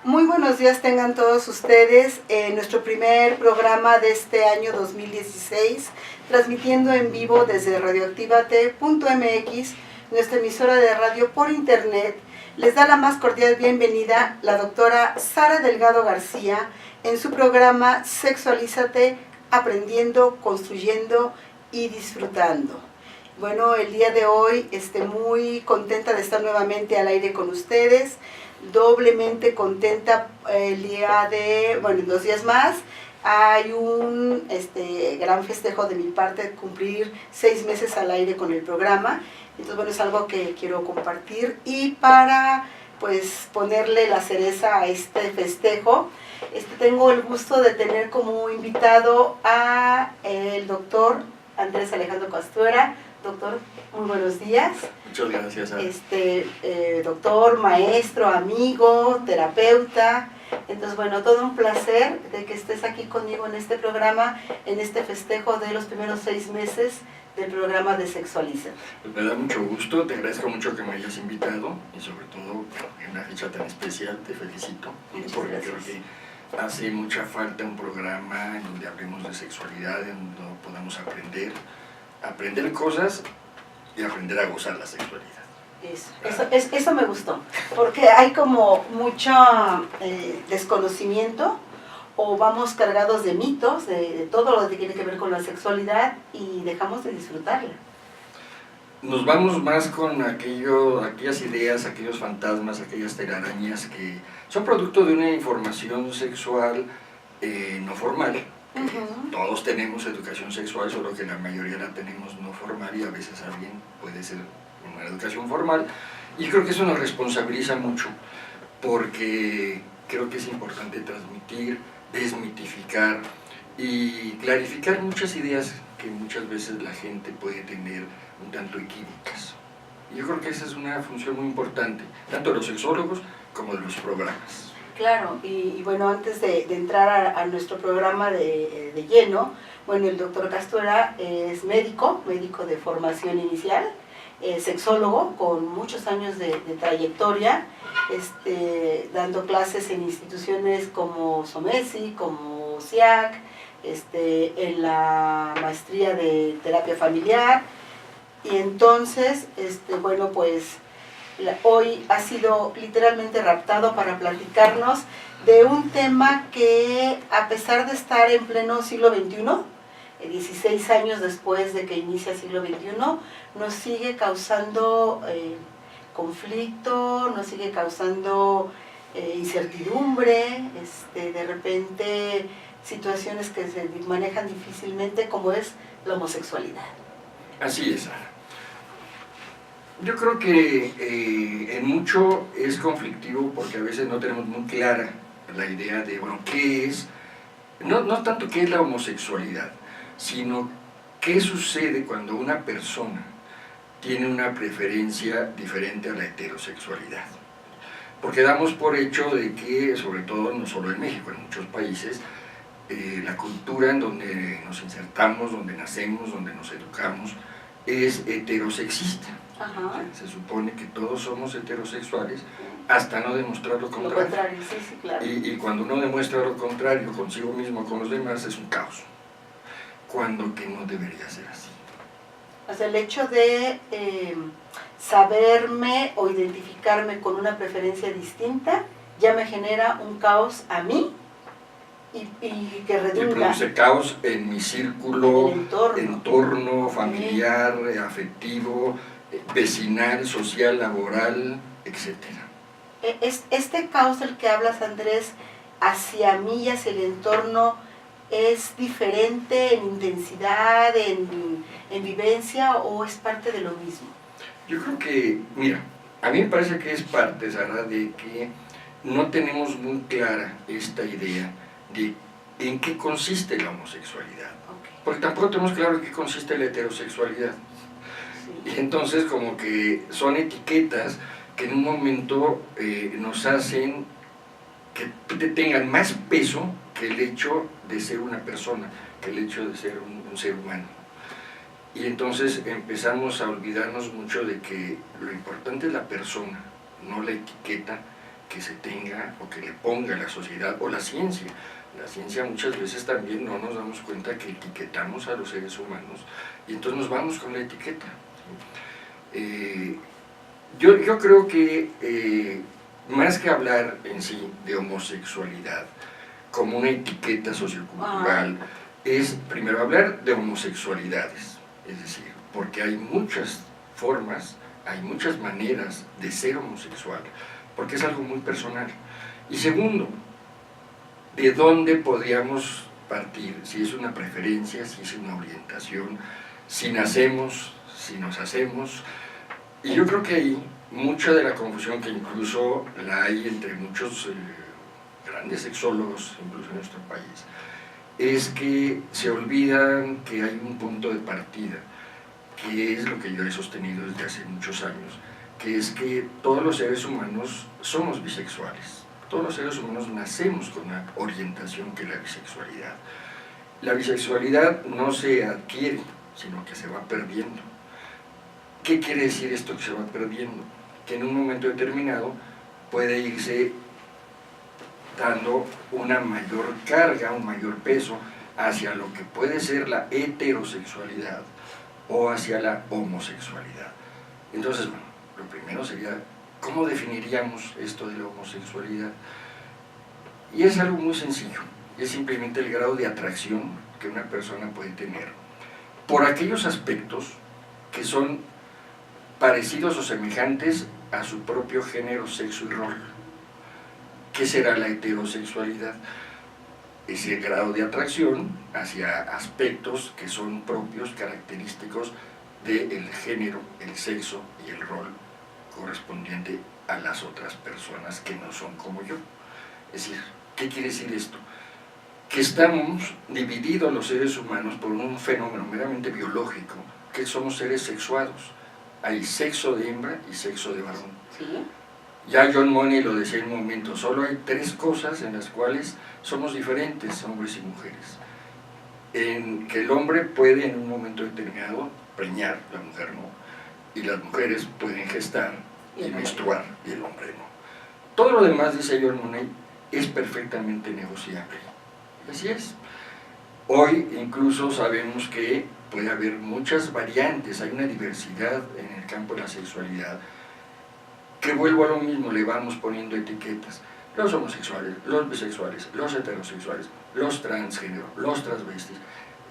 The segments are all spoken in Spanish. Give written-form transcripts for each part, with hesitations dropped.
Muy buenos días tengan todos ustedes en nuestro primer programa de este año 2016, transmitiendo en vivo desde radioactivate.mx, nuestra emisora de radio por internet. Les da la más cordial bienvenida la doctora Sara Delgado García en su programa Sexualízate, aprendiendo, construyendo y disfrutando. Bueno, el día de hoy muy contenta de estar nuevamente al aire con ustedes, doblemente contenta el día de, bueno, 2 días más, hay un gran festejo de mi parte de cumplir 6 meses al aire con el programa, entonces bueno, es algo que quiero compartir y para pues ponerle la cereza a este festejo, tengo el gusto de tener como invitado a el doctor Andrés Alejandro Castuera. Doctor, muy buenos días. Muchas gracias. Doctor, maestro, amigo, terapeuta. Entonces, bueno, todo un placer de que estés aquí conmigo en este programa, en este festejo de los primeros 6 meses del programa de Sexualízate. Pues me da mucho gusto, te agradezco mucho que me hayas invitado y sobre todo en una fecha tan especial te felicito. Muchas porque gracias. Creo que hace mucha falta un programa en donde hablemos de sexualidad, en donde podamos aprender cosas y aprender a gozar la sexualidad. Eso me gustó, porque hay como mucho desconocimiento o vamos cargados de mitos, de todo lo que tiene que ver con la sexualidad y dejamos de disfrutarla. Nos vamos más con aquellas ideas, aquellos fantasmas, aquellas telarañas que son producto de una información sexual no formal. Todos tenemos educación sexual, solo que la mayoría la tenemos no formal y a veces alguien puede ser una educación formal. Y creo que eso nos responsabiliza mucho, porque creo que es importante transmitir, desmitificar y clarificar muchas ideas que muchas veces la gente puede tener un tanto equívocas. Yo creo que esa es una función muy importante, tanto de los sexólogos como de los programas. Claro, y bueno, antes de entrar a nuestro programa de lleno, bueno, el doctor Castuera es médico de formación inicial, sexólogo con muchos años de trayectoria, dando clases en instituciones como SOMESI, como SIAC, en la maestría de terapia familiar, y entonces, bueno, pues hoy ha sido literalmente raptado para platicarnos de un tema que, a pesar de estar en pleno siglo XXI, 16 años después de que inicia el siglo XXI, nos sigue causando conflicto, nos sigue causando incertidumbre, de repente situaciones que se manejan difícilmente, como es la homosexualidad. Así es, Ana. Yo creo que en mucho es conflictivo porque a veces no tenemos muy clara la idea de, bueno, qué es, no tanto qué es la homosexualidad, sino qué sucede cuando una persona tiene una preferencia diferente a la heterosexualidad. Porque damos por hecho de que, sobre todo no solo en México, en muchos países, la cultura en donde nos insertamos, donde nacemos, donde nos educamos, es heterosexista. Ajá. Se supone que todos somos heterosexuales hasta no demostrar lo contrario. Lo contrario, sí, claro. Y cuando uno demuestra lo contrario consigo mismo, con los demás, es un caos. Cuando que no debería ser así. O sea, el hecho de saberme o identificarme con una preferencia distinta ya me genera un caos a mí y que redunda. Y produce caos en mi círculo, entorno familiar, afectivo, vecinal, social, laboral, etc. Este caos del que hablas, Andrés, hacia mí y hacia el entorno, ¿es diferente en intensidad, en vivencia, o es parte de lo mismo? Yo creo que, mira, a mí me parece que es parte, Sara, de que no tenemos muy clara esta idea de en qué consiste la homosexualidad. Okay. Porque tampoco tenemos claro en qué consiste la heterosexualidad. Sí. Y entonces como que son etiquetas que en un momento nos hacen que tengan más peso que el hecho de ser una persona, que el hecho de ser un ser humano. Y entonces empezamos a olvidarnos mucho de que lo importante es la persona, no la etiqueta que se tenga o que le ponga la sociedad o la ciencia. La ciencia muchas veces también no nos damos cuenta que etiquetamos a los seres humanos y entonces nos vamos con la etiqueta. Yo creo que más que hablar en sí de homosexualidad como una etiqueta sociocultural, es primero hablar de homosexualidades, es decir, porque hay muchas formas, hay muchas maneras de ser homosexual, porque es algo muy personal. Y segundo, ¿de dónde podríamos partir? Si es una preferencia, si es una orientación, si nacemos, si nos hacemos. Y yo creo que ahí mucha de la confusión, que incluso la hay entre muchos grandes sexólogos, incluso en nuestro país, es que se olvidan que hay un punto de partida, que es lo que yo he sostenido desde hace muchos años, que es que todos los seres humanos somos bisexuales. Todos los seres humanos nacemos con una orientación que es la bisexualidad. La bisexualidad no se adquiere, sino que se va perdiendo. ¿Qué quiere decir esto que se va perdiendo? Que en un momento determinado puede irse dando una mayor carga, un mayor peso hacia lo que puede ser la heterosexualidad o hacia la homosexualidad. Entonces, bueno, lo primero sería, ¿cómo definiríamos esto de la homosexualidad? Y es algo muy sencillo, es simplemente el grado de atracción que una persona puede tener por aquellos aspectos que son parecidos o semejantes a su propio género, sexo y rol. ¿Qué será la heterosexualidad? Ese grado de atracción hacia aspectos que son propios, característicos del género, el sexo y el rol correspondiente a las otras personas que no son como yo. Es decir, ¿qué quiere decir esto? Que estamos divididos los seres humanos por un fenómeno meramente biológico, que somos seres sexuados. Hay sexo de hembra y sexo de varón. ¿Sí? Ya John Money lo decía en un momento, solo hay 3 cosas en las cuales somos diferentes, hombres y mujeres. En que el hombre puede en un momento determinado preñar, la mujer no, y las mujeres pueden gestar y menstruar, y el hombre no. Todo lo demás, dice John Money, es perfectamente negociable. Así es. Hoy incluso sabemos que puede haber muchas variantes, hay una diversidad en el campo de la sexualidad, que vuelvo a lo mismo, le vamos poniendo etiquetas. Los homosexuales, los bisexuales, los heterosexuales, los transgénero, los transvestis,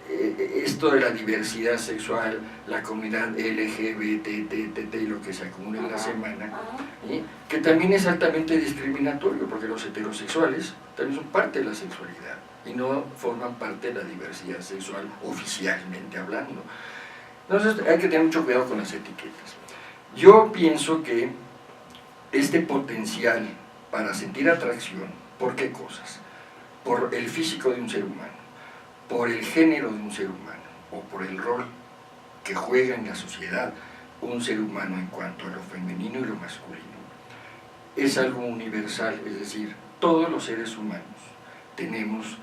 esto de la diversidad sexual, la comunidad LGBT, y lo que se acumula en la semana, que también es altamente discriminatorio, porque los heterosexuales también son parte de la sexualidad y no forman parte de la diversidad sexual oficialmente hablando. Entonces hay que tener mucho cuidado con las etiquetas. Yo pienso que este potencial para sentir atracción, ¿por qué cosas? Por el físico de un ser humano, por el género de un ser humano, o por el rol que juega en la sociedad un ser humano en cuanto a lo femenino y lo masculino. Es algo universal, es decir, todos los seres humanos tenemos,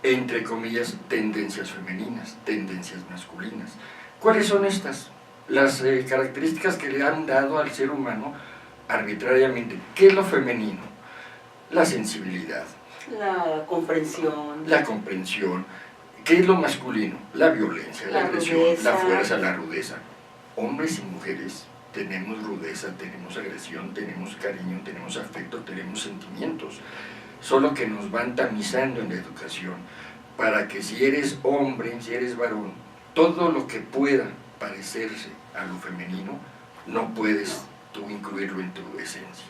entre comillas, tendencias femeninas, tendencias masculinas. ¿Cuáles son estas? Las características que le han dado al ser humano arbitrariamente. ¿Qué es lo femenino? La sensibilidad. La comprensión. La comprensión. ¿Qué es lo masculino? La violencia, la agresión, rudeza, la fuerza, la rudeza. Hombres y mujeres tenemos rudeza, tenemos agresión, tenemos cariño, tenemos afecto, tenemos sentimientos. Solo que nos van tamizando en la educación para que si eres hombre, si eres varón, todo lo que pueda parecerse a lo femenino, no puedes tú incluirlo en tu esencia.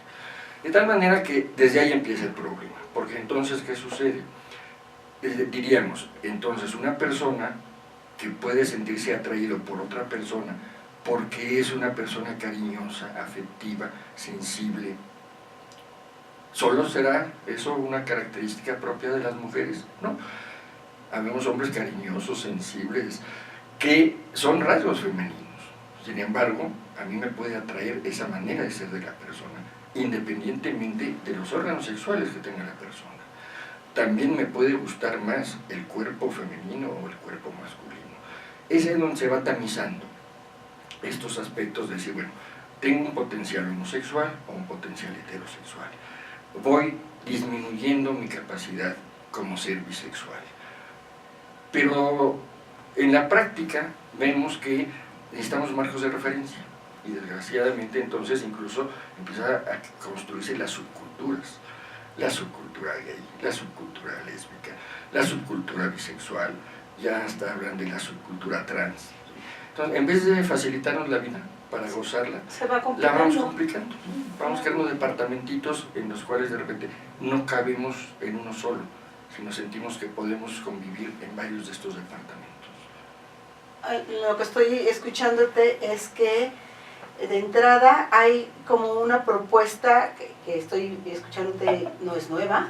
De tal manera que desde ahí empieza el problema, porque entonces, ¿qué sucede? Diríamos, entonces una persona que puede sentirse atraído por otra persona porque es una persona cariñosa, afectiva, sensible, ¿solo será eso una característica propia de las mujeres? No. Habemos hombres cariñosos, sensibles, que son rasgos femeninos. Sin embargo, a mí me puede atraer esa manera de ser de la persona, independientemente de los órganos sexuales que tenga la persona. También me puede gustar más el cuerpo femenino o el cuerpo masculino. Ese es donde se va tamizando estos aspectos de decir, bueno, tengo un potencial homosexual o un potencial heterosexual. Voy disminuyendo mi capacidad como ser bisexual. Pero en la práctica vemos que necesitamos marcos de referencia y desgraciadamente entonces incluso empieza a construirse las subculturas. La subcultura gay, la subcultura lésbica, la subcultura bisexual, ya hasta hablan de la subcultura trans. Entonces, en vez de facilitarnos la vida para gozarla, la vamos complicando. Vamos creando departamentitos en los cuales de repente no cabemos en uno solo, sino sentimos que podemos convivir en varios de estos departamentos. Lo que estoy escuchándote es que de entrada hay como una propuesta que estoy escuchándote, no es nueva,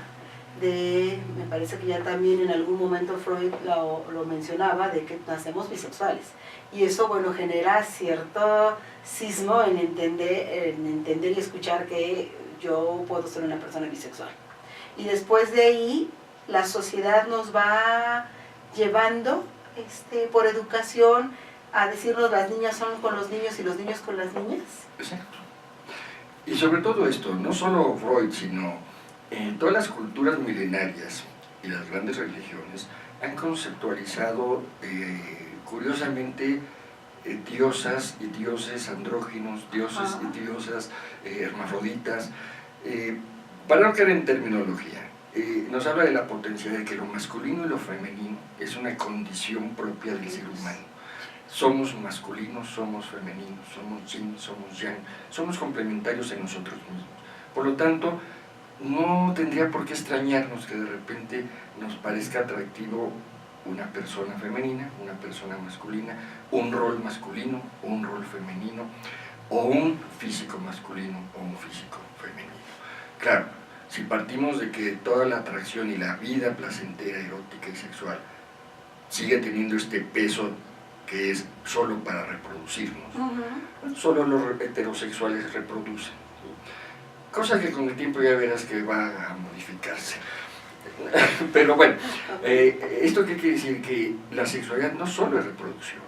me parece que ya también en algún momento Freud lo mencionaba, de que nacemos bisexuales. Y eso, bueno, genera cierto cismo en entender y escuchar que yo puedo ser una persona bisexual. Y después de ahí, la sociedad nos va llevando por educación a decirnos las niñas son con los niños y los niños con las niñas. Exacto. Y sobre todo esto, no solo Freud, sino en todas las culturas milenarias y las grandes religiones han conceptualizado curiosamente diosas y dioses andróginos, dioses y diosas hermafroditas, para no caer en terminología. Nos habla de la potencia de que lo masculino y lo femenino es una condición propia del ser humano. Somos masculinos, somos femeninos, somos yin, somos yang, somos complementarios en nosotros mismos. Por lo tanto, no tendría por qué extrañarnos que de repente nos parezca atractivo una persona femenina, una persona masculina, un rol masculino, un rol femenino, o un físico masculino o un físico femenino. Claro, si partimos de que toda la atracción y la vida placentera, erótica y sexual sigue teniendo este peso que es solo para reproducirnos, solo los heterosexuales reproducen, cosa que con el tiempo ya verás que va a modificarse. Pero bueno, ¿esto qué quiere decir? Que la sexualidad no solo es reproducción.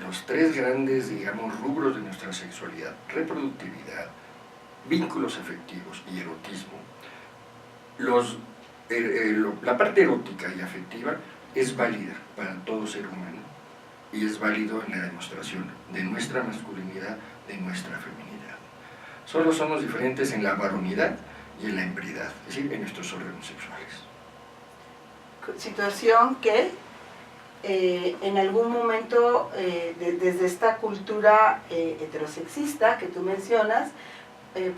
Los tres grandes, digamos, rubros de nuestra sexualidad: reproductividad, vínculos afectivos y erotismo. La parte erótica y afectiva es válida para todo ser humano y es válido en la demostración de nuestra masculinidad, de nuestra feminidad. Solo somos diferentes en la varonidad y en la hembridad, es decir, en nuestros órganos sexuales. Situación que en algún momento, desde esta cultura heterosexista que tú mencionas,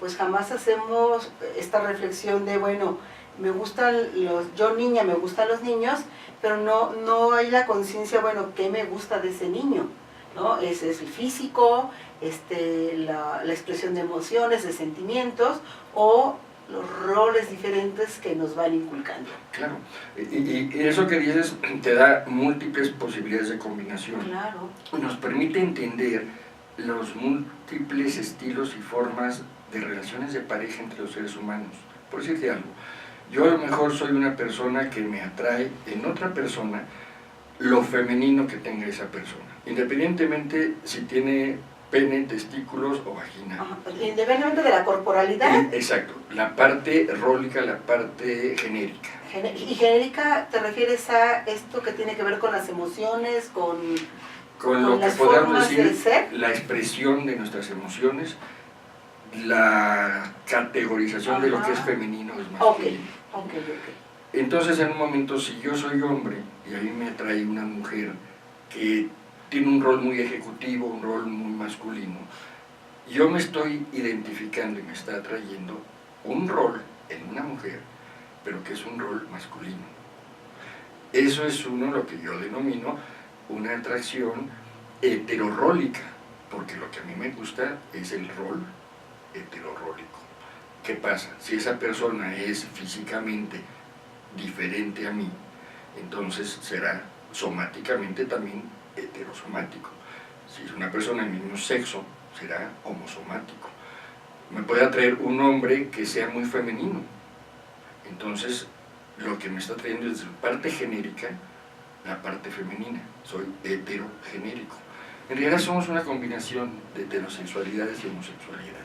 pues jamás hacemos esta reflexión de, bueno, yo niña me gustan los niños, pero no hay la conciencia, bueno, ¿qué me gusta de ese niño? ¿No? Es el físico, la expresión de emociones, de sentimientos, o los roles diferentes que nos van inculcando. Claro, y eso que dices te da múltiples posibilidades de combinación. Claro. Nos permite entender los múltiples estilos y formas de relaciones de pareja entre los seres humanos. Por decirte algo, yo a lo mejor soy una persona que me atrae en otra persona lo femenino que tenga esa persona, independientemente si tiene pene, testículos o vagina. Independientemente de la corporalidad. Exacto, la parte rólica, la parte genérica. ¿Y genérica te refieres a esto que tiene que ver con las emociones, con lo que podemos decir, de ser? La expresión de nuestras emociones, la categorización de lo que es femenino es masculino. Okay. Entonces, en un momento, si yo soy hombre y a mí me atrae una mujer que tiene un rol muy ejecutivo, un rol muy masculino, yo me estoy identificando y me está atrayendo un rol en una mujer, pero que es un rol masculino. Eso es lo que yo denomino una atracción heterorólica, porque lo que a mí me gusta es el rol heterorólico. ¿Qué pasa? Si esa persona es físicamente diferente a mí, entonces será somáticamente también heterosomático. Si es una persona del mismo sexo, será homosomático. Me puede atraer un hombre que sea muy femenino, entonces lo que me está atrayendo es la parte genérica, la parte femenina. Soy heterogenérico. En realidad somos una combinación de heterosexualidades y homosexualidades.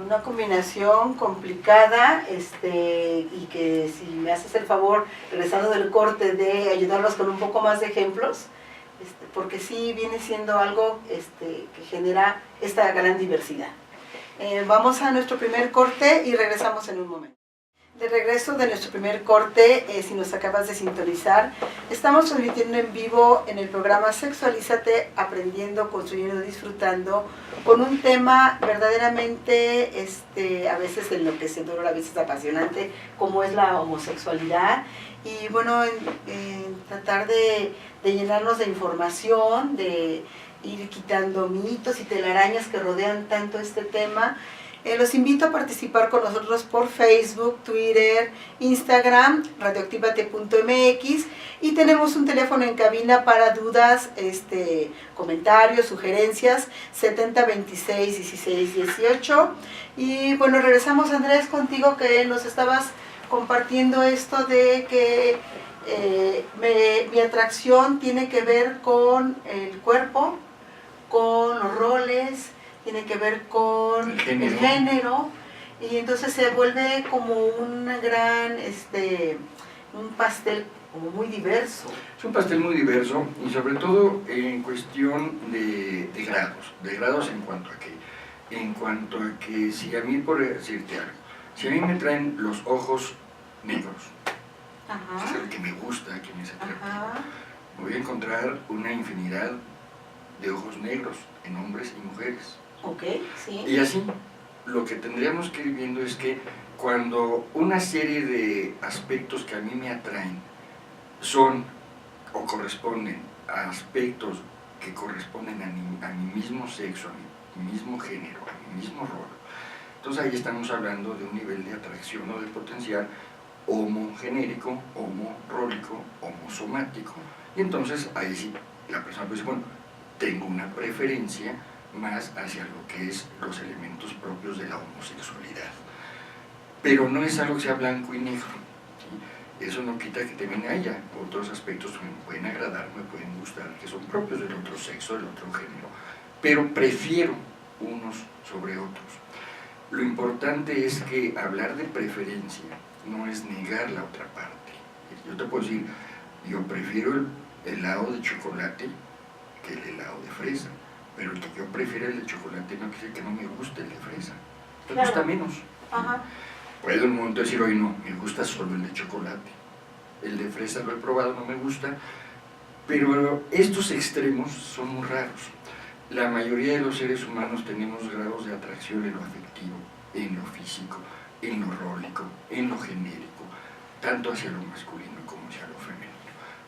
Una combinación complicada, y que si me haces el favor, regresando del corte, de ayudarnos con un poco más de ejemplos, porque sí viene siendo algo que genera esta gran diversidad. Vamos a nuestro primer corte y regresamos en un momento. De regreso de nuestro primer corte, si nos acabas de sintonizar, estamos transmitiendo en vivo en el programa Sexualízate, aprendiendo, construyendo, disfrutando, con un tema verdaderamente a veces enloquecedor, a veces apasionante, como es la homosexualidad. Y bueno, en tratar de llenarnos de información, de ir quitando mitos y telarañas que rodean tanto este tema. Los invito a participar con nosotros por Facebook, Twitter, Instagram, radioactivate.mx, y tenemos un teléfono en cabina para dudas, comentarios, sugerencias, 7026-1618. Y bueno, regresamos, Andrés, contigo, que nos estabas compartiendo esto de que mi atracción tiene que ver con el cuerpo, con los roles, tiene que ver con el género, y entonces se vuelve como un gran, un pastel como muy diverso. Es un pastel muy diverso, y sobre todo en cuestión de grados en cuanto a qué. En cuanto a que si a mí, por decirte algo, si a mí me traen los ojos negros, Ajá. es el que me gusta, que me es atractivo, voy a encontrar una infinidad de ojos negros en hombres y mujeres. Ok, sí. Y así, lo que tendríamos que ir viendo es que cuando una serie de aspectos que a mí me atraen son o corresponden a aspectos que corresponden a mi mismo sexo, a mi mismo género, a mi mismo rol, entonces ahí estamos hablando de un nivel de atracción o de potencial homogenérico, homorólico, homosomático. Y entonces ahí sí la persona puede decir, bueno, tengo una preferencia más hacia lo que es los elementos propios de la homosexualidad. Pero no es algo que sea blanco y negro, ¿sí? Eso no quita que también haya otros aspectos que me pueden agradar, me pueden gustar, que son propios del otro sexo, del otro género, pero prefiero unos sobre otros. Lo importante es que hablar de preferencia no es negar la otra parte. Yo te puedo decir, yo prefiero el helado de chocolate que el helado de fresa, pero el que yo prefiero el de chocolate no quiere decir que no me guste el de fresa, me gusta menos. Ajá. Puedo en un momento decir, hoy no, me gusta solo el de chocolate, el de fresa lo he probado, no me gusta, pero estos extremos son muy raros. La mayoría de los seres humanos tenemos grados de atracción en lo afectivo, en lo físico, en lo rólico, en lo genérico, tanto hacia lo masculino como hacia lo femenino.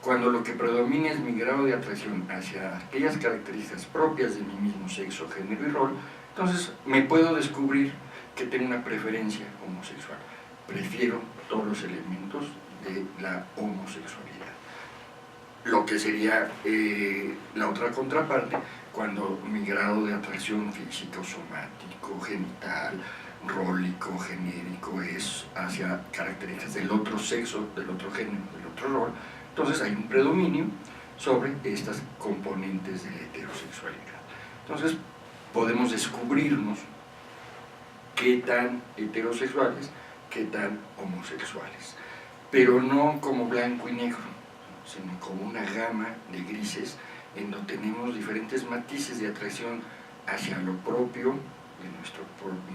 Cuando lo que predomina es mi grado de atracción hacia aquellas características propias de mi mismo sexo, género y rol, entonces me puedo descubrir que tengo una preferencia homosexual. Prefiero todos los elementos de la homosexualidad. Lo que sería la otra contraparte, cuando mi grado de atracción físico, somático, genital, rólico, genérico es hacia características del otro sexo, del otro género, del otro rol, entonces hay un predominio sobre estas componentes de la heterosexualidad. Entonces podemos descubrirnos qué tan heterosexuales, qué tan homosexuales, pero no como blanco y negro, sino como una gama de grises en donde tenemos diferentes matices de atracción hacia lo propio de nuestro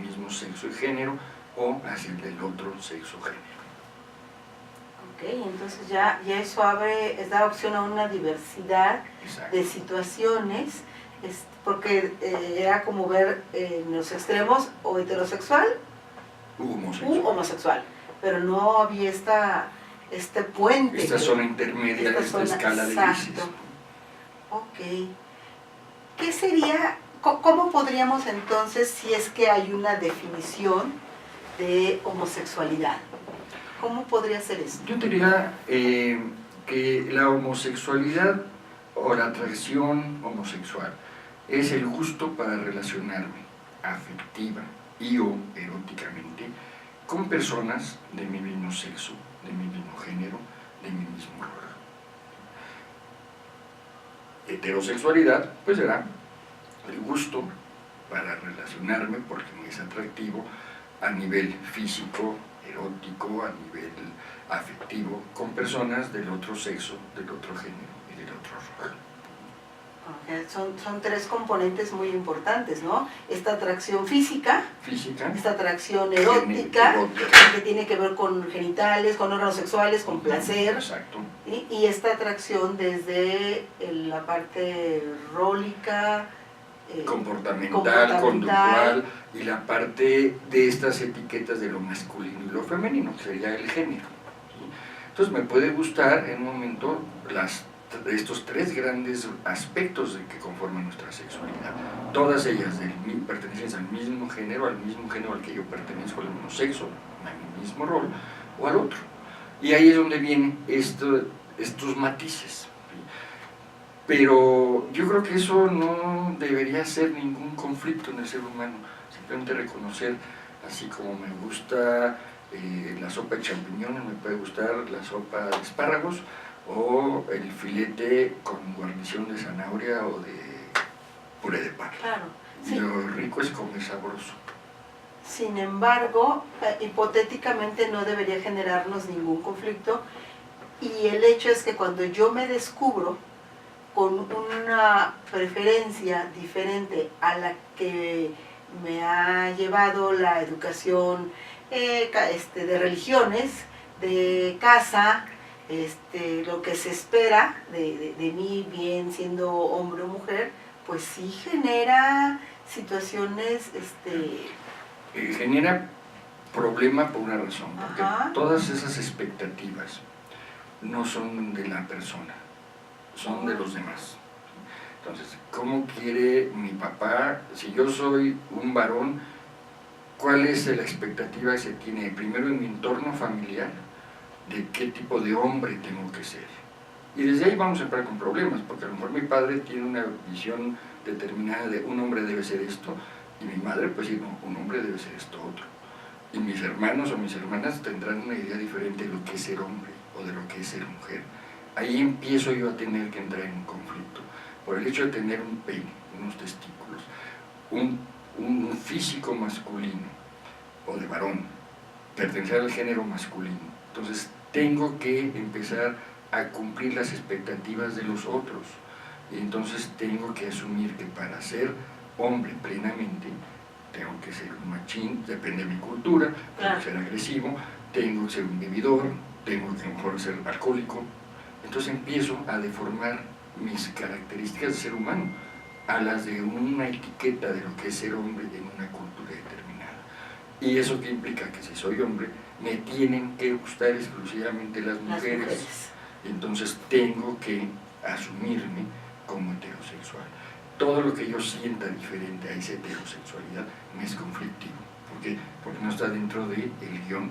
mismo sexo y género o hacia el del otro sexo o género. Ok, entonces ya eso da opción a una diversidad. Exacto. De situaciones, porque era como ver en los extremos o heterosexual u homosexual, pero no había este puente. Esta zona intermedia, esta escala de grises. Ok. ¿Qué sería, cómo podríamos entonces, si es que hay una definición de homosexualidad? ¿Cómo podría ser eso? Yo diría que la homosexualidad o la atracción homosexual es el gusto para relacionarme afectiva y o eróticamente con personas de mi mismo sexo, de mi mismo género, de mi mismo rol. heterosexualidad, pues será el gusto para relacionarme porque me es atractivo a nivel físico, erótico, a nivel afectivo, con personas del otro sexo, del otro género y del otro rol. Okay. Son tres componentes muy importantes, ¿no? Esta atracción física, esta atracción erótica, que tiene que ver con genitales, con órganos sexuales, con placer. Exacto. Y esta atracción desde la parte rólica, comportamental, conductual, y la parte de estas etiquetas de lo masculino y lo femenino, que sería el género. ¿Sí? Entonces me puede gustar en un momento estos tres grandes aspectos de que conforman nuestra sexualidad, todas ellas pertenecientes al mismo género al que yo pertenezco, al mismo sexo, al mismo rol o al otro. Y ahí es donde vienen estos matices. Pero yo creo que eso no debería ser ningún conflicto en el ser humano, simplemente reconocer, así como me gusta la sopa de champiñones, me puede gustar la sopa de espárragos o el filete con guarnición de zanahoria o de puré de papa. Claro, sí. Lo rico es comer sabroso. Sin embargo, hipotéticamente no debería generarnos ningún conflicto, y el hecho es que cuando yo me descubro con una preferencia diferente a la que me ha llevado la educación de religiones, de casa, lo que se espera de mí, bien siendo hombre o mujer, pues sí genera situaciones... genera problema por una razón, porque Ajá. Todas esas expectativas no son de la persona, son de los demás. Entonces, ¿cómo quiere mi papá? Si yo soy un varón, ¿cuál es la expectativa que se tiene primero en mi entorno familiar de qué tipo de hombre tengo que ser? Y desde ahí vamos a entrar con problemas, porque a lo mejor mi padre tiene una visión determinada de un hombre debe ser esto, y mi madre pues sí, no, un hombre debe ser esto otro. Y mis hermanos o mis hermanas tendrán una idea diferente de lo que es ser hombre o de lo que es ser mujer. Ahí empiezo yo a tener que entrar en un conflicto, por el hecho de tener un pene, unos testículos, un físico masculino o de varón, pertenecer al género masculino. Entonces tengo que empezar a cumplir las expectativas de los otros, y entonces tengo que asumir que para ser hombre plenamente tengo que ser un machín, depende de mi cultura, tengo que ser agresivo, tengo que ser un vividor, tengo que a lo mejor ser alcohólico. Entonces empiezo a deformar mis características de ser humano a las de una etiqueta de lo que es ser hombre en una cultura determinada. Y eso que implica que si soy hombre me tienen que gustar exclusivamente las mujeres. Entonces tengo que asumirme como heterosexual. Todo lo que yo sienta diferente a esa heterosexualidad me es conflictivo. ¿Por qué? Porque no está dentro del guión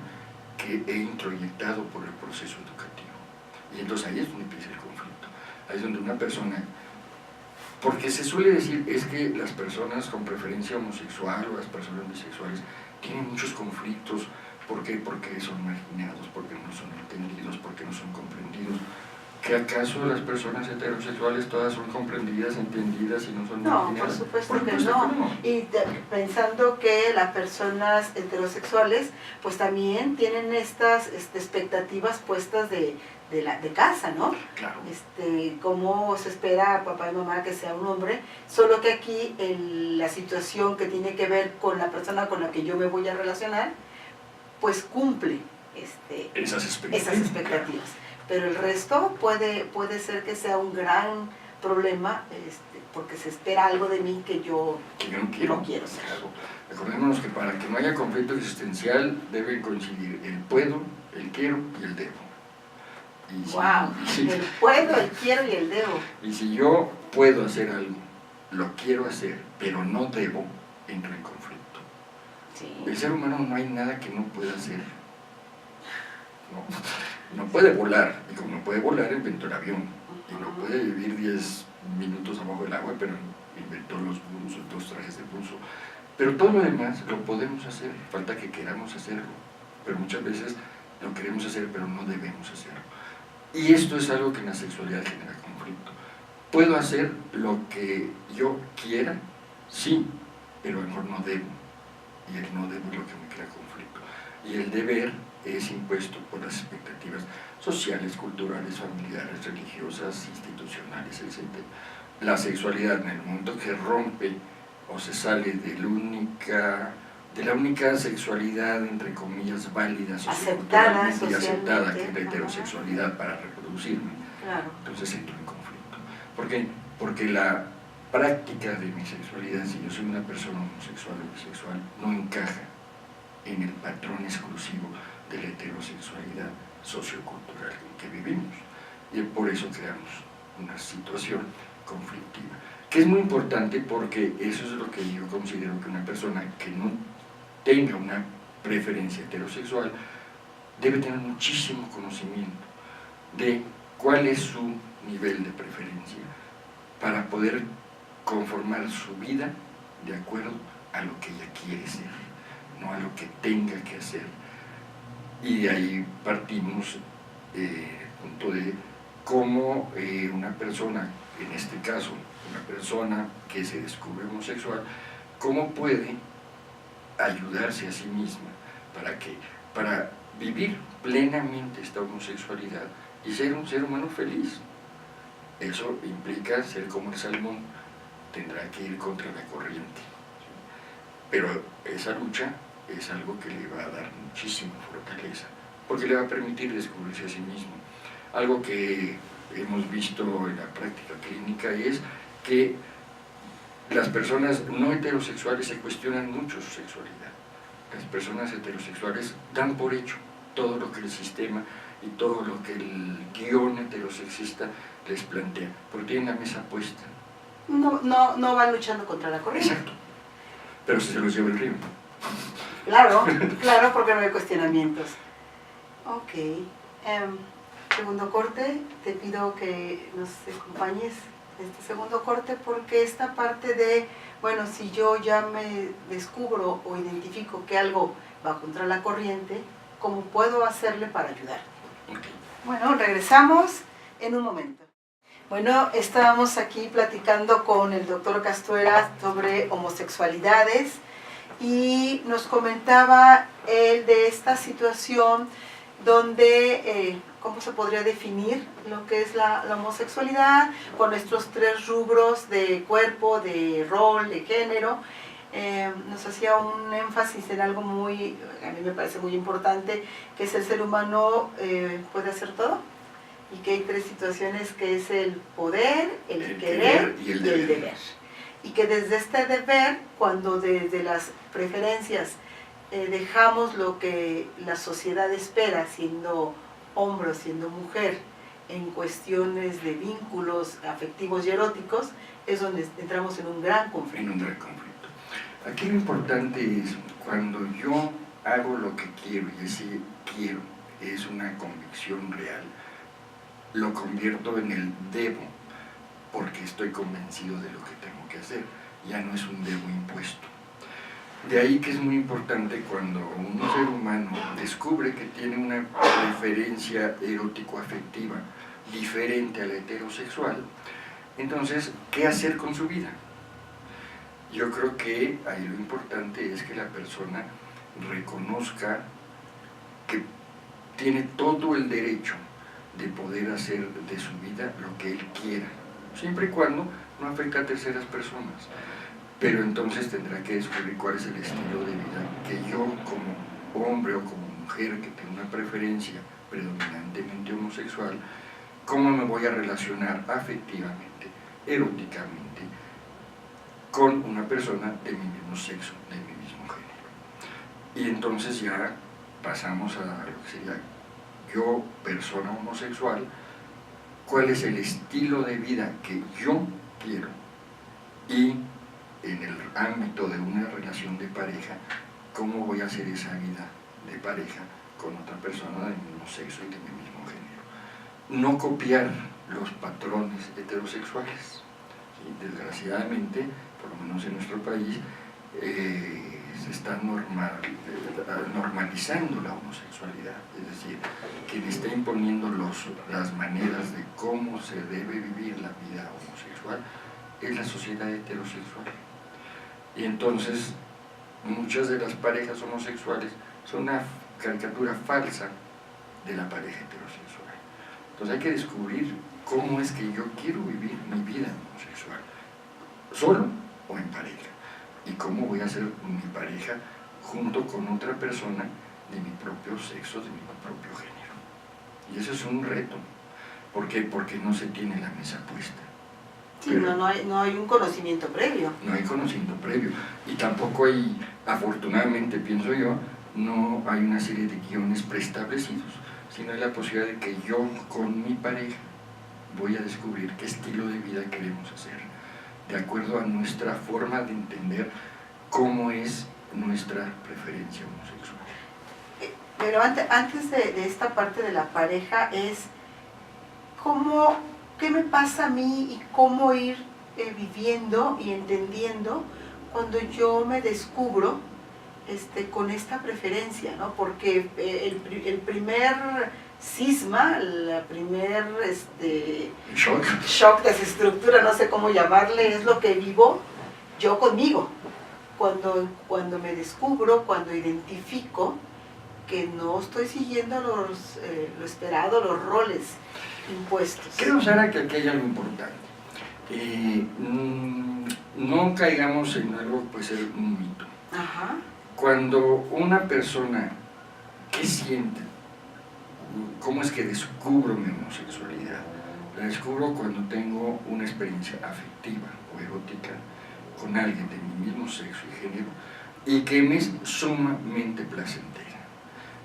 que he introyectado por el proceso educativo. Y entonces ahí es donde empieza el conflicto. Ahí es donde una persona... Porque se suele decir es que las personas con preferencia homosexual o las personas bisexuales tienen muchos conflictos. ¿Por qué? Porque son marginados, porque no son entendidos, porque no son comprendidos. ¿Que acaso las personas heterosexuales todas son comprendidas, entendidas y no son marginadas? No, por supuesto que no. Y pensando que las personas heterosexuales pues también tienen estas expectativas puestas de casa, ¿no? Claro. Cómo se espera a papá y mamá que sea un hombre, solo que aquí la situación que tiene que ver con la persona con la que yo me voy a relacionar, pues cumple esas expectativas. Pero el resto puede ser que sea un gran problema, porque se espera algo de mí que yo no quiero ser. Claro. Recordémonos que para que no haya conflicto existencial deben coincidir el puedo, el quiero y el debo. El puedo, el quiero y el debo. Y si yo puedo hacer algo, lo quiero hacer, pero no debo, entro en conflicto. Sí. El ser humano no hay nada que no pueda hacer. No puede volar, y como no puede volar, inventó el avión. Y no puede vivir 10 minutos abajo del agua, pero inventó los buzos, 2 trajes de buzo. Pero todo lo demás lo podemos hacer, falta que queramos hacerlo. Pero muchas veces lo queremos hacer, pero no debemos hacerlo. Y esto es algo que en la sexualidad genera conflicto. puedo hacer lo que yo quiera, sí, pero a lo mejor no debo. Y el no debo es lo que me crea conflicto. Y el deber es impuesto por las expectativas sociales, culturales, familiares, religiosas, institucionales, etc. La sexualidad, en el momento que rompe o se sale de la única sexualidad, entre comillas, válida, socioculturalmente y aceptada, que es la heterosexualidad para reproducirme, claro. Entonces entro en conflicto. ¿Por qué? Porque la práctica de mi sexualidad, si yo soy una persona homosexual o bisexual, no encaja en el patrón exclusivo de la heterosexualidad sociocultural en que vivimos. Y por eso creamos una situación conflictiva, que es muy importante porque eso es lo que yo considero que una persona que no tenga una preferencia heterosexual debe tener muchísimo conocimiento de cuál es su nivel de preferencia para poder conformar su vida de acuerdo a lo que ella quiere ser, no a lo que tenga que hacer. Y de ahí partimos punto de cómo una persona, en este caso una persona que se descubre homosexual, cómo puede ayudarse a sí misma para vivir plenamente esta homosexualidad y ser un ser humano feliz. Eso implica ser como el salmón, tendrá que ir contra la corriente, pero esa lucha es algo que le va a dar muchísima fortaleza, porque le va a permitir descubrirse a sí mismo. Algo que hemos visto en la práctica clínica es que las personas no heterosexuales se cuestionan mucho su sexualidad. Las personas heterosexuales dan por hecho todo lo que el sistema y todo lo que el guión heterosexista les plantea, porque tienen la mesa puesta. No van luchando contra la corriente. Exacto, pero se los lleva el río. Claro, claro, porque no hay cuestionamientos. Ok, segundo corte, te pido que nos acompañes en este segundo corte porque esta parte de, bueno, si yo ya me descubro o identifico que algo va contra la corriente, ¿cómo puedo hacerle para ayudar? Okay. Bueno, regresamos en un momento. Bueno, estábamos aquí platicando con el doctor Castuera sobre homosexualidades y nos comentaba él de esta situación donde, ¿cómo se podría definir lo que es la homosexualidad? Con nuestros 3 rubros de cuerpo, de rol, de género. Nos hacía un énfasis en algo muy, a mí me parece muy importante, que es el ser humano puede hacer todo y que hay 3 situaciones que es el poder, el querer y el deber. Y que desde este deber, cuando desde las preferencias dejamos lo que la sociedad espera, siendo hombre o siendo mujer, en cuestiones de vínculos afectivos y eróticos, es donde entramos en un gran conflicto. En un gran conflicto. Aquí lo importante es cuando yo hago lo que quiero, y ese quiero es una convicción real, lo convierto en el debo, porque estoy convencido de lo que tengo que hacer, ya no es un debo impuesto. De ahí que es muy importante cuando un ser humano descubre que tiene una preferencia erótico-afectiva diferente a la heterosexual, entonces, ¿qué hacer con su vida? Yo creo que ahí lo importante es que la persona reconozca que tiene todo el derecho de poder hacer de su vida lo que él quiera, siempre y cuando no afecte a terceras personas. Pero entonces tendrá que descubrir cuál es el estilo de vida que yo como hombre o como mujer que tengo una preferencia predominantemente homosexual, cómo me voy a relacionar afectivamente, eróticamente, con una persona de mi mismo sexo, de mi mismo género. Y entonces ya pasamos a lo que sería yo, persona homosexual, cuál es el estilo de vida que yo quiero y en el ámbito de una relación de pareja, cómo voy a hacer esa vida de pareja con otra persona del mismo sexo y de mi mismo género. No copiar los patrones heterosexuales. ¿Sí? Desgraciadamente, por lo menos en nuestro país, se está normalizando la homosexualidad, es decir, quien está imponiendo las maneras de cómo se debe vivir la vida homosexual es la sociedad heterosexual. Y entonces muchas de las parejas homosexuales son una caricatura falsa de la pareja heterosexual. Entonces hay que descubrir cómo es que yo quiero vivir mi vida homosexual, solo o en pareja, y cómo voy a ser mi pareja junto con otra persona de mi propio sexo, de mi propio género. Y eso es un reto. ¿Por qué? Porque no se tiene la mesa puesta. Sí, no hay un conocimiento previo. No hay conocimiento previo. Y tampoco hay, afortunadamente pienso yo, no hay una serie de guiones preestablecidos, sino hay la posibilidad de que yo con mi pareja voy a descubrir qué estilo de vida queremos hacer, de acuerdo a nuestra forma de entender cómo es nuestra preferencia homosexual. Pero antes de esta parte de la pareja es qué me pasa a mí y cómo ir viviendo y entendiendo cuando yo me descubro con esta preferencia, ¿no? Porque el primer cisma, la primer shock, desestructura, no sé cómo llamarle, es lo que vivo yo conmigo. Cuando me descubro, cuando identifico que no estoy siguiendo lo esperado, los roles impuestos. Creo, Sara, que aquí hay algo importante. No caigamos en algo que puede ser un mito. Ajá. Cuando una persona, ¿qué siente? ¿Cómo es que descubro mi homosexualidad? La descubro cuando tengo una experiencia afectiva o erótica con alguien de mi mismo sexo y género y que me es sumamente placentera.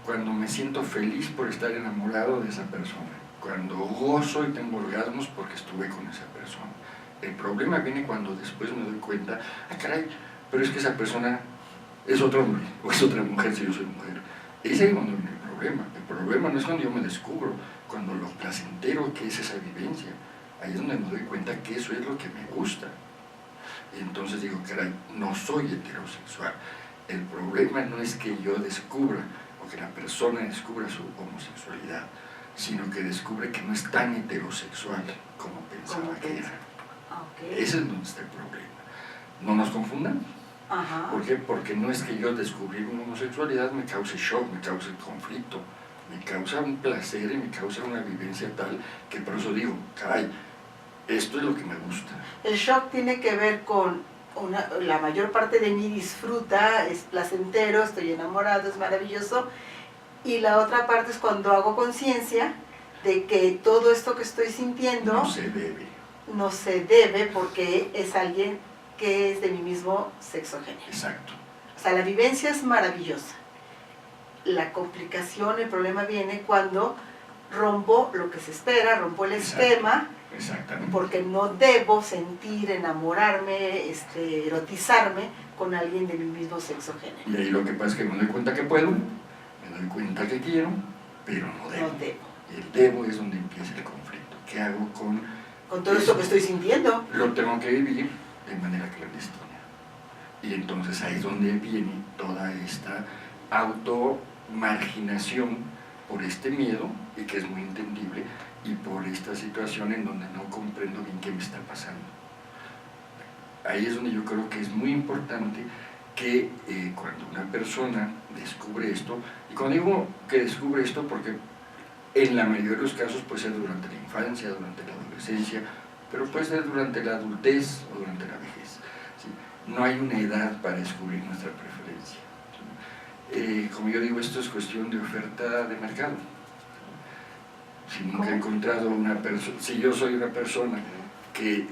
Cuando me siento feliz por estar enamorado de esa persona, cuando gozo y tengo orgasmos porque estuve con esa persona. El problema viene cuando después me doy cuenta, caray, pero es que esa persona es otro hombre o es otra mujer si yo soy mujer. Es ahí cuando viene el problema. El problema no es cuando yo me descubro, cuando lo placentero que es esa vivencia. Ahí es donde me doy cuenta que eso es lo que me gusta. Y entonces digo, caray, no soy heterosexual. El problema no es que yo descubra o que la persona descubra su homosexualidad, sino que descubre que no es tan heterosexual como pensaba que era. Okay. Ese es donde está el problema. No nos confundamos. Ajá. ¿Por qué? Porque no es que yo descubrir una homosexualidad me cause shock, me cause conflicto, me causa un placer y me causa una vivencia tal que por eso digo, caray, esto es lo que me gusta. El shock tiene que ver con la mayor parte de mí disfruta, es placentero, estoy enamorado, es maravilloso, y la otra parte es cuando hago conciencia de que todo esto que estoy sintiendo no se debe porque es alguien que es de mi mismo sexo género. Exacto. O sea, la vivencia es maravillosa. La complicación, el problema viene cuando rompo lo que se espera, rompo el esquema. Exactamente. Porque no debo sentir, enamorarme, erotizarme con alguien de mi mismo sexo género. Y ahí lo que pasa es que me doy cuenta que puedo, me doy cuenta que quiero, pero no debo. No debo. Y el debo es donde empieza el conflicto. ¿Qué hago con todo esto que estoy sintiendo? Lo tengo que vivir de manera clandestina. Y entonces ahí es donde viene toda esta automarginación por este miedo, y que es muy entendible, y por esta situación en donde no comprendo bien qué me está pasando. Ahí es donde yo creo que es muy importante que cuando una persona descubre esto, y cuando digo que descubre esto porque en la mayoría de los casos puede ser durante la infancia, durante la adolescencia, pero puede ser durante la adultez o durante la vejez. ¿Sí? No hay una edad para descubrir nuestra preferencia. ¿Sí? Como yo digo, esto es cuestión de oferta de mercado. Si nunca he encontrado una persona, si yo soy una persona que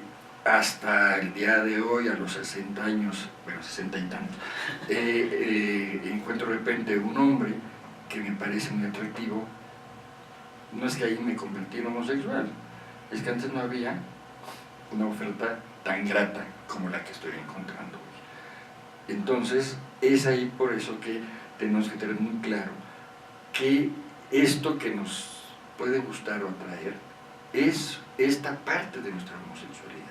hasta el día de hoy, a los 60 años, bueno, 60 y tantos, encuentro de repente un hombre que me parece muy atractivo, no es que ahí me convertí en homosexual, es que antes no había una oferta tan grata como la que estoy encontrando hoy. Entonces, es ahí por eso que tenemos que tener muy claro que esto que nos puede gustar o atraer es esta parte de nuestra homosexualidad.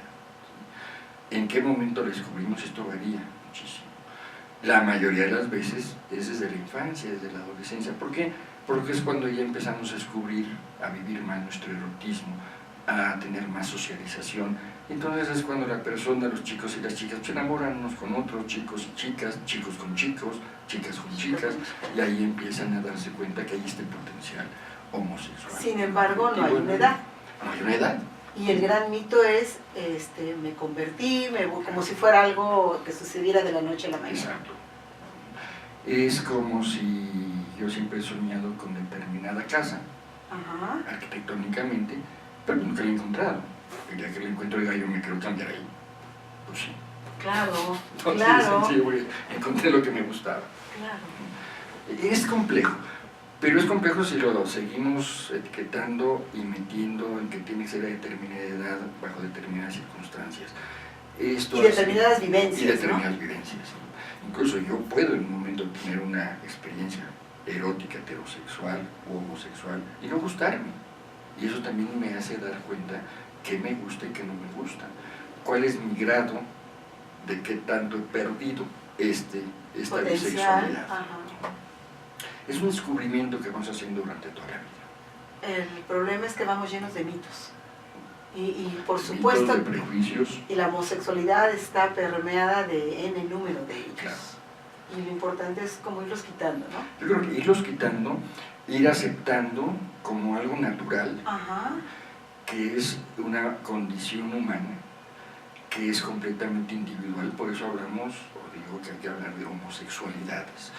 ¿En qué momento lo descubrimos? Esto varía muchísimo. La mayoría de las veces es desde la infancia, desde la adolescencia. ¿Por qué? Porque es cuando ya empezamos a descubrir, a vivir más nuestro erotismo, a tener más socialización. Entonces es cuando la persona, los chicos y las chicas se enamoran unos con otros, chicos y chicas, chicos con chicos, chicas con chicas, y ahí empiezan a darse cuenta que hay este potencial homosexual. Sin embargo, no hay una edad. No hay una edad. Y el gran mito es, me convertí, como si fuera algo que sucediera de la noche a la mañana. Exacto. Es como si yo siempre he soñado con determinada casa, Ajá. arquitectónicamente, pero nunca la he encontrado. El día que la encuentro, diga, yo me quiero cambiar ahí. Pues sí. Claro, Entonces, claro. Sí, encontré lo que me gustaba. Claro. Es complejo. Pero es complejo si lo seguimos etiquetando y metiendo en que tiene que ser a determinada edad, bajo determinadas circunstancias. Esto Y determinadas vivencias, y determinadas ¿no? vivencias. Incluso yo puedo en un momento tener una experiencia erótica, heterosexual o homosexual y no gustarme. Y eso también me hace dar cuenta qué me gusta y qué no me gusta. ¿Cuál es mi grado de qué tanto he perdido esta bisexualidad? Ajá. Es un descubrimiento que vamos haciendo durante toda la vida. El problema es que vamos llenos de mitos. Y por Mitos, supuesto, de prejuicios. y la homosexualidad está permeada de N número de ellos. Claro. Y lo importante es como irlos quitando, ¿no? Yo creo que irlos quitando, ir aceptando como algo natural, Ajá. que es una condición humana, que es completamente individual. Por eso hablamos, o digo que hay que hablar de homosexualidades,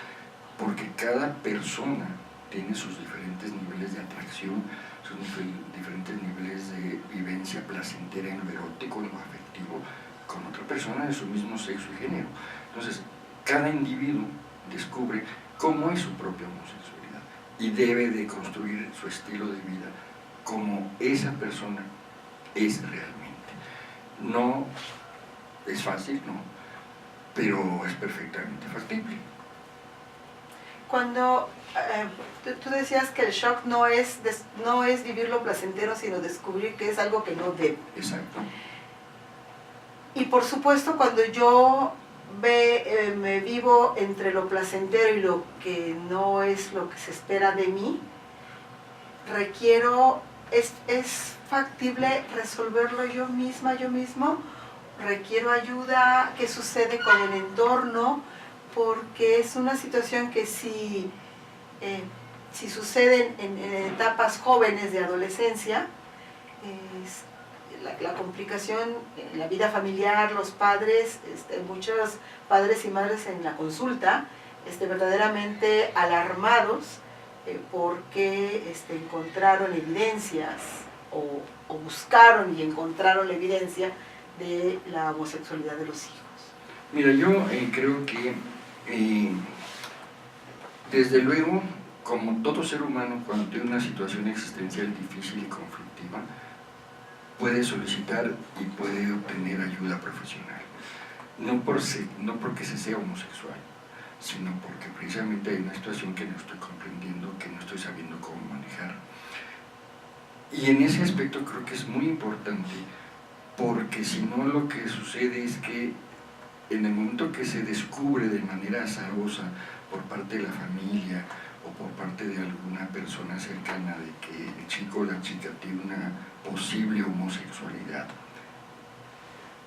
porque cada persona tiene sus diferentes niveles de atracción, sus diferentes niveles de vivencia placentera en lo erótico, en lo afectivo, con otra persona de su mismo sexo y género. Entonces, cada individuo descubre cómo es su propia homosexualidad y debe de construir su estilo de vida como esa persona es realmente. No es fácil, no, pero es perfectamente factible. Cuando tú decías que el shock no es vivir lo placentero, sino descubrir que es algo que no debo. Exacto. Y por supuesto, cuando yo me vivo entre lo placentero y lo que no es lo que se espera de mí, es factible resolverlo yo misma, yo mismo, requiero ayuda, qué sucede con el entorno, porque es una situación que si sucede en etapas jóvenes de adolescencia, la complicación en la vida familiar, los padres, muchos padres y madres en la consulta, verdaderamente alarmados porque encontraron evidencias o buscaron y encontraron la evidencia de la homosexualidad de los hijos. Mira, yo creo que desde luego, como todo ser humano, cuando tiene una situación existencial difícil y conflictiva, puede solicitar y puede obtener ayuda profesional. No porque se sea homosexual, sino porque precisamente hay una situación que no estoy comprendiendo, que no estoy sabiendo cómo manejar. Y en ese aspecto creo que es muy importante, porque si no lo que sucede es que en el momento que se descubre de manera azarosa por parte de la familia o por parte de alguna persona cercana de que el chico o la chica tiene una posible homosexualidad,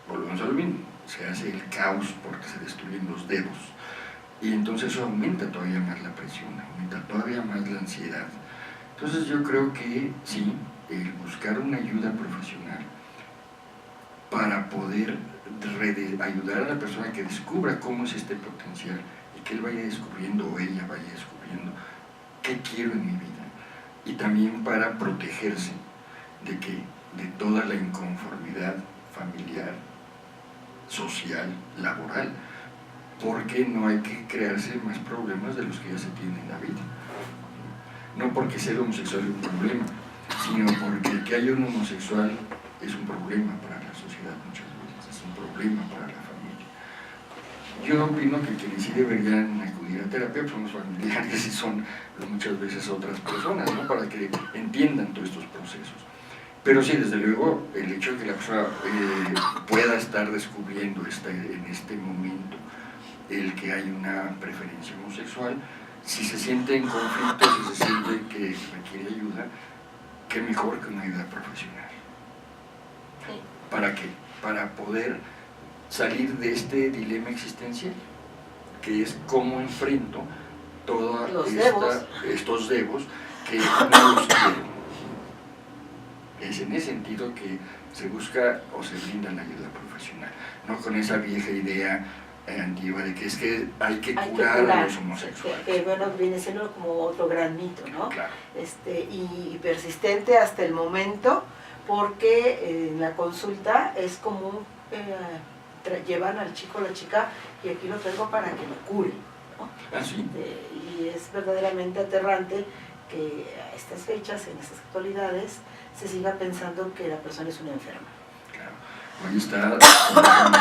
volvemos a lo mismo, se hace el caos porque se destruyen los dedos y entonces eso aumenta todavía más la presión, aumenta todavía más la ansiedad. Entonces yo creo que sí, el buscar una ayuda profesional para poder ayudar a la persona que descubra cómo es este potencial y que él vaya descubriendo o ella vaya descubriendo qué quiero en mi vida, y también para protegerse de toda la inconformidad familiar, social, laboral, porque no hay que crearse más problemas de los que ya se tienen en la vida. No porque ser homosexual es un problema, sino porque el que haya un homosexual es un problema para la sociedad muchas veces, es un problema para la familia. Yo opino que quienes sí deberían acudir a terapia son los familiares y son muchas veces otras personas, ¿no? Para que entiendan todos estos procesos. Pero sí, desde luego, el hecho de que la persona pueda estar descubriendo en este momento el que hay una preferencia homosexual. Si se siente en conflicto, si se siente que requiere ayuda, qué mejor que una ayuda profesional. Sí. ¿Para qué? Para poder salir de este dilema existencial, que es cómo enfrento todos estos devos que no los quiero. Es en ese sentido que se busca o se brinda la ayuda profesional, no con esa vieja idea antigua de que es que hay que curar a los homosexuales. Que bueno, viene siendo como otro gran mito, ¿no? Claro. Y persistente hasta el momento, porque en la consulta es común, llevan al chico o la chica y aquí lo traigo para que lo cure, ¿no? ¿Ah, sí? Y es verdaderamente aterrante que a estas fechas, en estas actualidades, se siga pensando que la persona es una enferma. Claro. Hoy está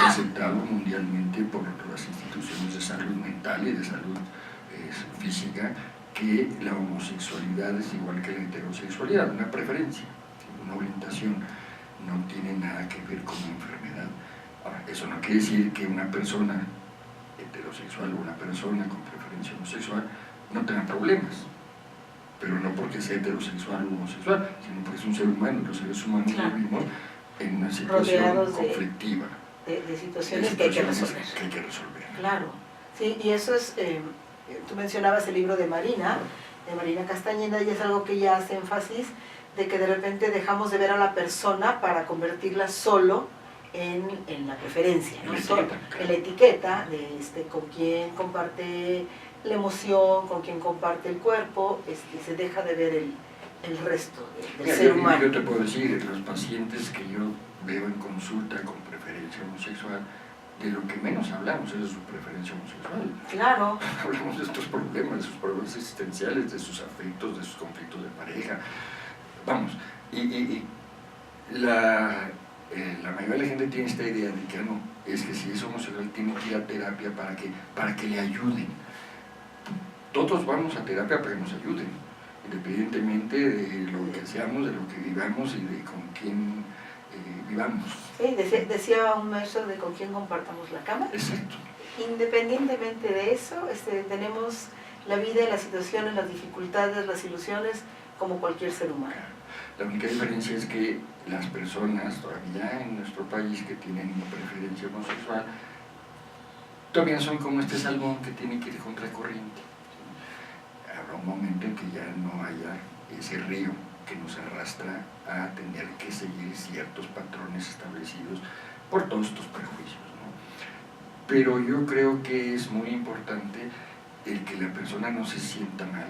aceptado mundialmente por las instituciones de salud mental y de salud física que la homosexualidad es igual que la heterosexualidad, una preferencia, una orientación, no tiene nada que ver con una enfermedad. Ahora, eso no quiere decir que una persona heterosexual o una persona con preferencia homosexual no tenga problemas, pero no porque sea heterosexual o homosexual, sino porque es un ser humano. Los seres humanos vivimos en una situación conflictiva. De situaciones que hay que resolver. Claro, sí, y eso es, tú mencionabas el libro de Marina Castañeda, y es algo que ella hace énfasis, de que de repente dejamos de ver a la persona para convertirla solo en la preferencia, ¿no? En la etiqueta de con quién comparte la emoción, con quién comparte el cuerpo, se deja de ver el resto del ser humano. Yo te puedo decir, los pacientes que yo veo en consulta con preferencia homosexual, de lo que menos hablamos es de su preferencia homosexual. Claro. Hablamos de estos problemas, de sus problemas existenciales, de sus afectos, de sus conflictos de pareja. Vamos, la mayoría de la gente tiene esta idea de que no, es que si es homosexual tiene que ir a terapia para que le ayuden. Todos vamos a terapia para que nos ayuden, independientemente de lo que seamos, de lo que vivamos y de con quién vivamos. Sí, decía un maestro de con quién compartamos la cama. Exacto. Independientemente de eso, tenemos la vida, las situaciones, las dificultades, las ilusiones, como cualquier ser humano. La única diferencia es que las personas todavía en nuestro país que tienen una preferencia homosexual todavía son como este salmón que tiene que ir contracorriente. Habrá un momento en que ya no haya ese río que nos arrastra a tener que seguir ciertos patrones establecidos por todos estos prejuicios, ¿no? Pero yo creo que es muy importante el que la persona no se sienta mal,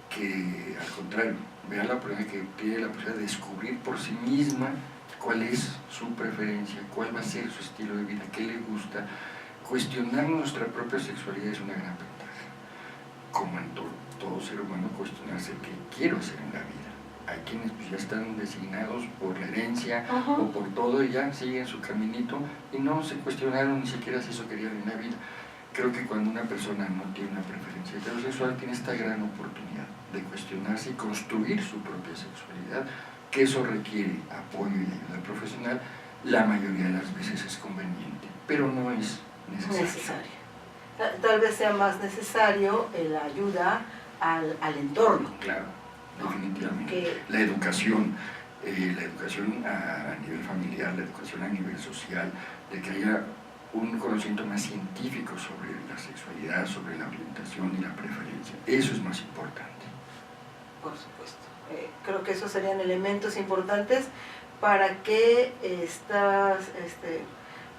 que al contrario, vea la oportunidad que tiene la posibilidad de descubrir por sí misma cuál es su preferencia, cuál va a ser su estilo de vida, qué le gusta. Cuestionar nuestra propia sexualidad es una gran ventaja. Como en todo ser humano, cuestionarse qué quiero hacer en la vida. Hay quienes pues, ya están designados por la herencia o por todo y ya siguen su caminito y no se cuestionaron ni siquiera si eso querían en la vida. Creo que cuando una persona no tiene una preferencia heterosexual tiene esta gran oportunidad de cuestionarse y construir su propia sexualidad, que eso requiere apoyo y ayuda profesional. La mayoría de las veces es conveniente, pero no es necesario. Tal vez sea más necesario la ayuda al entorno. Claro, definitivamente. La educación a nivel familiar, la educación a nivel social, de que haya un conocimiento más científico sobre la sexualidad, sobre la orientación y la preferencia. Eso es más importante. Por supuesto. Creo que esos serían elementos importantes para que estas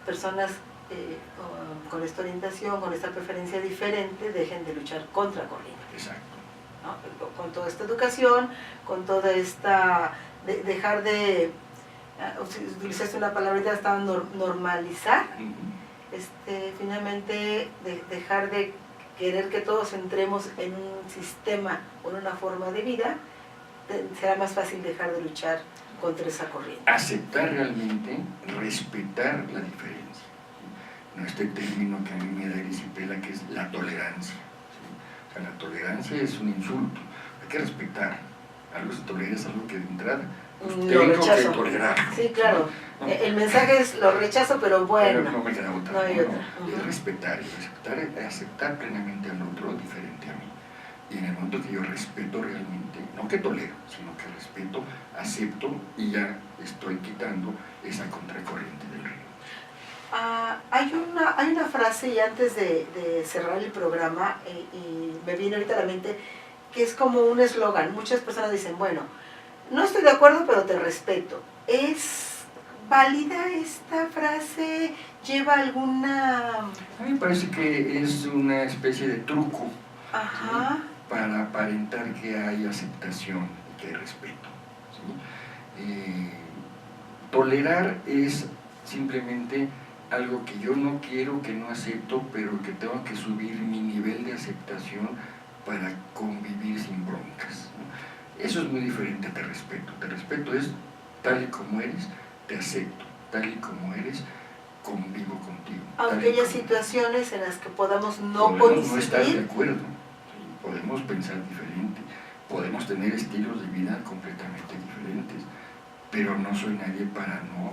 personas con esta orientación, con esta preferencia diferente, dejen de luchar contra corriente. Exacto. ¿No? Con toda esta educación, con toda esta... dejar de... utilizaste una palabrita, estaba normalizar. Finalmente dejar de querer que todos entremos en un sistema o en una forma de vida, será más fácil dejar de luchar contra esa corriente. Aceptar realmente, respetar la diferencia. No este término que a mí me da erisipela, que es la tolerancia. ¿Sí? O sea, la tolerancia es un insulto, hay que respetar Algo se tolera es algo que de entrada pues, lo tengo rechazo. que tolerar. Sí, claro. ¿No? El mensaje es lo rechazo, pero bueno. Pero no me queda otra. No hay otra. Es respetar y aceptar plenamente al otro diferente a mí. Y en el momento que yo respeto realmente, no que tolero, sino que respeto, acepto y ya estoy quitando esa contracorriente del río. Hay una frase, y antes de cerrar el programa, y me viene ahorita a la mente, que es como un eslogan. Muchas personas dicen, bueno, no estoy de acuerdo, pero te respeto. ¿Es válida esta frase? ¿Lleva alguna...? A mí me parece que es una especie de truco. Ajá. ¿Sí? Para aparentar que hay aceptación y que hay respeto. ¿Sí? Tolerar es simplemente algo que yo no quiero, que no acepto, pero que tengo que subir mi nivel de aceptación para convivir sin broncas, ¿no? Eso es muy diferente a te respeto. Te respeto es tal y como eres, te acepto, tal y como eres, convivo contigo. Aunque haya situaciones en las que podamos no coincidir. No estar de acuerdo, ¿sí? Podemos pensar diferente, podemos tener estilos de vida completamente diferentes, pero no soy nadie para no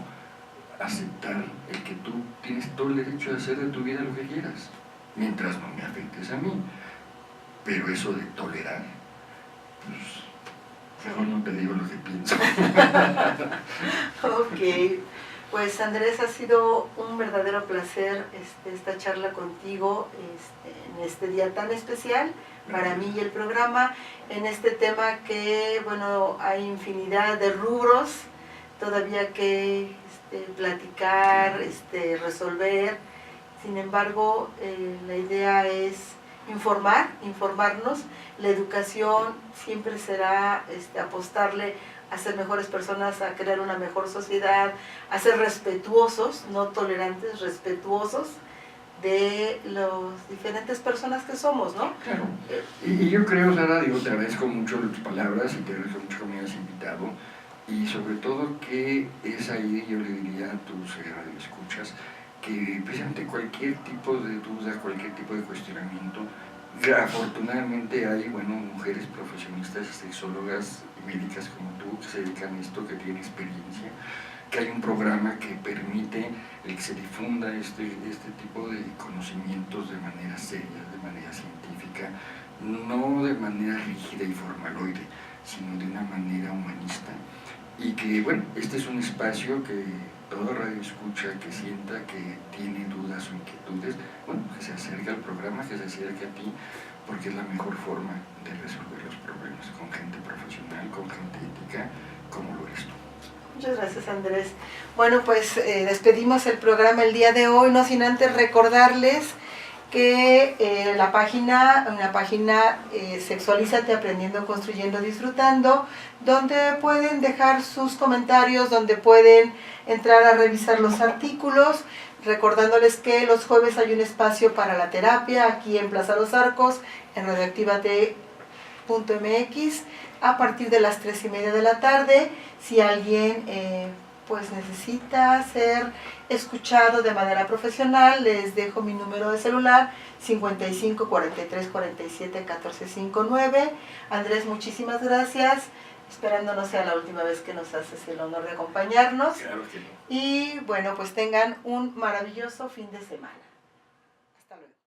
aceptar el que tú tienes todo el derecho de hacer de tu vida lo que quieras, mientras no me afectes a mí. Pero eso de tolerar, pues mejor no te digo lo que pienso. Ok, pues Andrés, ha sido un verdadero placer esta charla contigo en este día tan especial para mí y el programa, en este tema que, bueno, hay infinidad de rubros todavía que platicar, resolver. Sin embargo, la idea es informarnos. La educación siempre será apostarle a ser mejores personas, a crear una mejor sociedad, a ser respetuosos, no tolerantes, respetuosos de las diferentes personas que somos, ¿no? Claro. Y yo creo, Sara, te agradezco mucho tus palabras y te agradezco mucho que me hayas invitado. Y sobre todo que es ahí, yo le diría a tus radioescuchas, que precisamente cualquier tipo de duda, cualquier tipo de cuestionamiento, afortunadamente hay, mujeres profesionistas, sexólogas y médicas como tú que se dedican a esto, que tienen experiencia, que hay un programa que permite el que se difunda este tipo de conocimientos de manera seria, de manera científica, no de manera rígida y formaloide, sino de una manera humanista. Y que, este es un espacio que todo radioescucha que sienta que tiene dudas o inquietudes, que se acerque al programa, que se acerque a ti, porque es la mejor forma de resolver los problemas, con gente profesional, con gente ética, como lo eres tú. Muchas gracias, Andrés. Bueno, pues despedimos el programa el día de hoy, no sin antes recordarles que la página Sexualízate, Aprendiendo, Construyendo, Disfrutando, donde pueden dejar sus comentarios, donde pueden entrar a revisar los artículos, recordándoles que los jueves hay un espacio para la terapia aquí en Plaza Los Arcos, en radioactivate.mx, a partir de las 3:30 de la tarde. Si alguien necesita ser escuchado de manera profesional, les dejo mi número de celular, 55 43 47 14 59. Andrés, muchísimas gracias, esperando no sea la última vez que nos haces el honor de acompañarnos. Claro que no. Y pues tengan un maravilloso fin de semana.